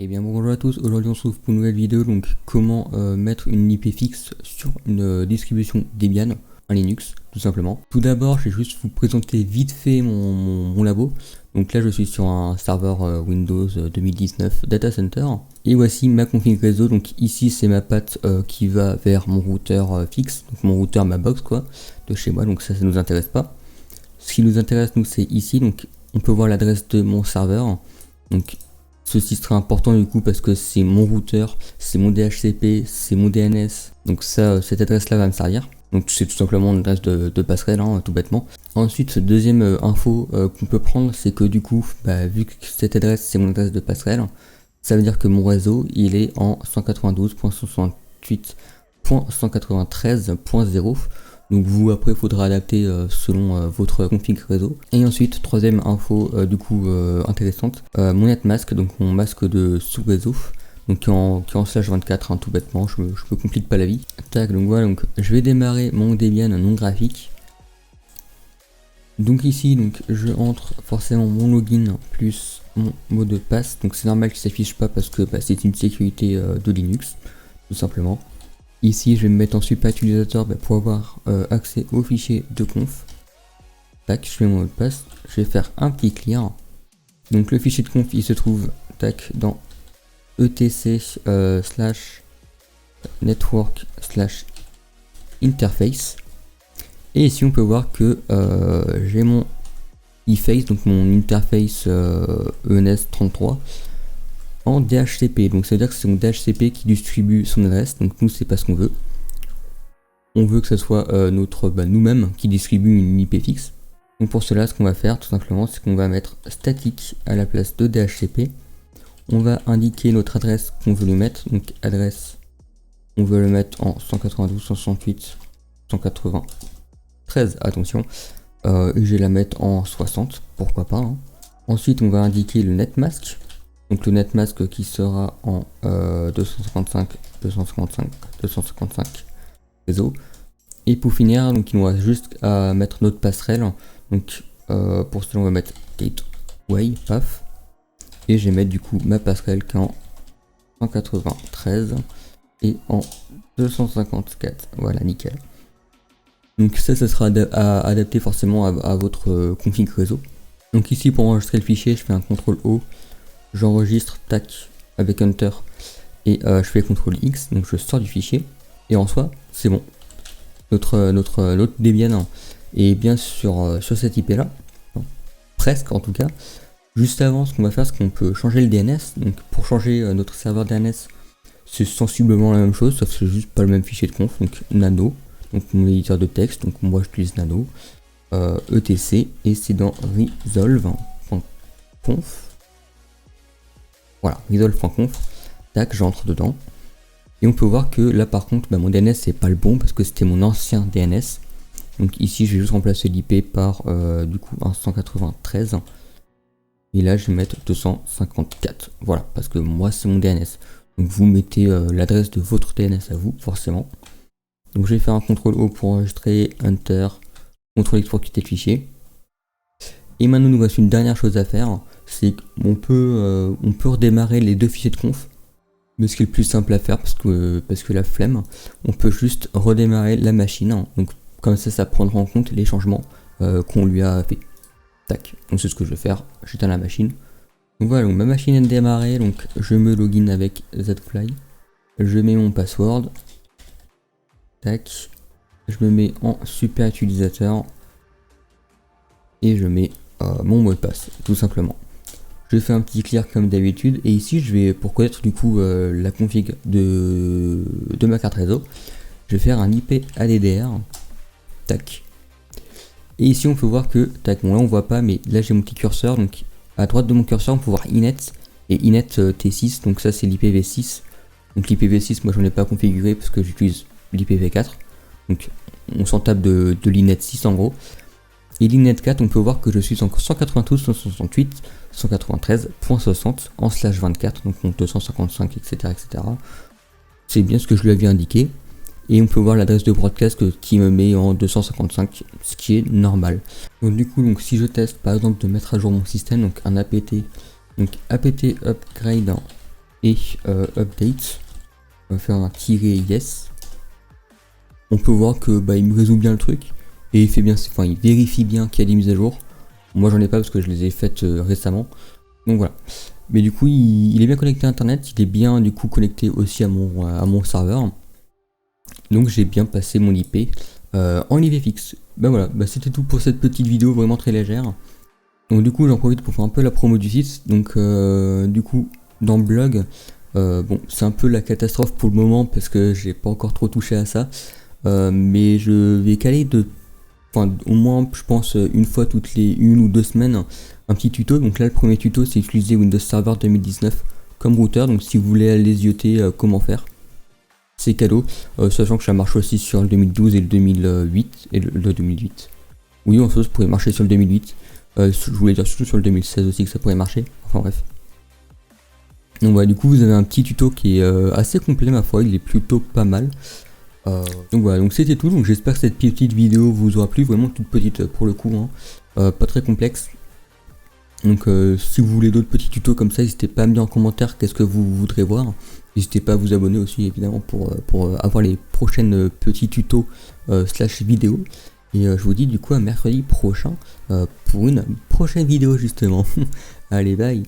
Et bien bonjour à tous, aujourd'hui on se retrouve pour une nouvelle vidéo, donc comment mettre une IP fixe sur une distribution Debian, un Linux, tout simplement. Tout d'abord, je vais juste vous présenter vite fait mon labo. Donc là je suis sur un serveur Windows 2019 Data Center. Et voici ma config réseau, donc ici c'est ma patte qui va vers mon routeur fixe, donc mon routeur, ma box quoi, de chez moi, donc ça nous intéresse pas. Ce qui nous intéresse nous c'est ici, donc on peut voir l'adresse de mon serveur. Donc ceci sera important du coup parce que c'est mon routeur, c'est mon DHCP, c'est mon DNS. Donc ça, cette adresse là va me servir. Donc c'est tout simplement une adresse de passerelle, hein, tout bêtement. Ensuite, deuxième info qu'on peut prendre, c'est que du coup, vu que cette adresse c'est mon adresse de passerelle, ça veut dire que mon réseau il est en 192.168.193.0. Donc vous après il faudra adapter selon votre config réseau. Et ensuite troisième info intéressante, mon netmask, donc mon masque de sous-réseau, donc qui est en /24 hein, tout bêtement, je me complique pas la vie. Tac, donc voilà, donc je vais démarrer mon Debian non graphique. Donc ici donc je entre forcément mon login plus mon mot de passe, donc c'est normal qu'il s'affiche pas parce que c'est une sécurité de Linux tout simplement. Ici, je vais me mettre en super utilisateur pour avoir accès au fichier de conf. Tac, je fais mon mot de passe. Je vais faire un petit clear. Donc le fichier de conf, il se trouve tac dans etc/network/interface. Et ici, on peut voir que j'ai mon eFace, donc mon interface ENS33. En DHCP, donc ça veut dire que c'est mon DHCP qui distribue son adresse, donc nous c'est pas ce qu'on veut. On veut que ce soit nous-mêmes qui distribue une IP fixe. Donc pour cela, ce qu'on va faire tout simplement, c'est qu'on va mettre statique à la place de DHCP. On va indiquer notre adresse qu'on veut lui mettre, donc adresse, on veut le mettre en 192.168.193, attention, et je vais la mettre en 60, pourquoi pas. Hein. Ensuite, on va indiquer le netmask. Donc le netmask qui sera en 255 réseau. Et pour finir, donc il nous reste juste à mettre notre passerelle. Donc pour cela on va mettre gateway, paf. Et je vais mettre du coup ma passerelle qui est en 193 et en 254. Voilà, nickel. Donc ça sera adapté forcément à votre config réseau. Donc ici pour enregistrer le fichier, je fais un CTRL O. J'enregistre, tac, avec Enter, et je fais CTRL X, donc je sors du fichier, et en soi, c'est bon. Notre Debian est bien sur cette IP là, non, presque en tout cas. Juste avant, ce qu'on va faire, c'est qu'on peut changer le DNS, donc pour changer notre serveur DNS, c'est sensiblement la même chose, sauf que c'est juste pas le même fichier de conf, donc nano, donc mon éditeur de texte, donc moi j'utilise nano, etc, et c'est dans resolve.conf. Voilà, resolve.conf, tac, j'entre dedans. Et on peut voir que là par contre, mon DNS c'est pas le bon parce que c'était mon ancien DNS. Donc ici je vais juste remplacer l'IP par du coup un 193. Et là je vais mettre 254. Voilà, parce que moi c'est mon DNS. Donc vous mettez l'adresse de votre DNS à vous, forcément. Donc je vais faire un CTRL O pour enregistrer, Enter, CTRL X pour quitter le fichier. Et maintenant nous voici une dernière chose à faire, c'est qu'on peut redémarrer les deux fichiers de conf. Mais ce qui est le plus simple à faire parce que la flemme, on peut juste redémarrer la machine. Donc comme ça prendra en compte les changements qu'on lui a fait. Tac, donc c'est ce que je vais faire, j'éteins la machine. Donc voilà, donc ma machine est démarrée, donc je me login avec Zfly. Je mets mon password. Tac, je me mets en super utilisateur. Et je mets mon mot de passe, tout simplement. Je fais un petit clear comme d'habitude, et ici je vais, pour connaître du coup la config de ma carte réseau, je vais faire un IP ADDR, tac. Et ici on peut voir que, tac, bon là on voit pas, mais là j'ai mon petit curseur, donc à droite de mon curseur on peut voir inet, et inet T6, donc ça c'est l'IPv6. Donc l'IPv6 moi j'en ai pas configuré parce que j'utilise l'IPv4, donc on s'en tape de l'inet 6 en gros. Et l'inet 4, on peut voir que je suis en 192.168.193.60 en /24, donc 255, etc. C'est bien ce que je lui avais indiqué. Et on peut voir l'adresse de broadcast qui me met en 255, ce qui est normal. Donc du coup, si je teste par exemple de mettre à jour mon système, donc un apt, donc apt upgrade et update, on va faire un -yes. On peut voir que bah, il me résout bien le truc et il fait bien, enfin il vérifie bien qu'il y a des mises à jour. Moi j'en ai pas parce que je les ai faites récemment. Donc voilà. Mais du coup il est bien connecté à internet, il est bien du coup connecté aussi à mon serveur. Donc j'ai bien passé mon IP en IP fixe. Bah voilà, bah, c'était tout pour cette petite vidéo vraiment très légère. Donc du coup j'en profite pour faire un peu la promo du site. Donc du coup dans le blog, bon c'est un peu la catastrophe pour le moment parce que j'ai pas encore trop touché à ça. Mais je vais caler au moins je pense une fois toutes les 1 ou 2 semaines un petit tuto. Donc là le premier tuto c'est utiliser Windows Server 2019 comme routeur. Donc si vous voulez aller zioter comment faire, c'est cadeau, sachant que ça marche aussi sur le 2012 et le 2008 et le 2008. Oui, en fait ça pourrait marcher sur le 2008. Je voulais dire surtout sur le 2016 aussi que ça pourrait marcher. Enfin bref. Donc voilà, du coup vous avez un petit tuto qui est assez complet ma foi, il est plutôt pas mal. Donc voilà, donc c'était tout. Donc j'espère que cette petite vidéo vous aura plu, vraiment toute petite pour le coup, hein. Pas très complexe. Donc si vous voulez d'autres petits tutos comme ça, n'hésitez pas à me dire en commentaire qu'est-ce que vous voudrez voir. N'hésitez pas à vous abonner aussi évidemment pour avoir les prochaines petits tutos slash vidéos. Et je vous dis du coup à mercredi prochain pour une prochaine vidéo justement. Allez bye.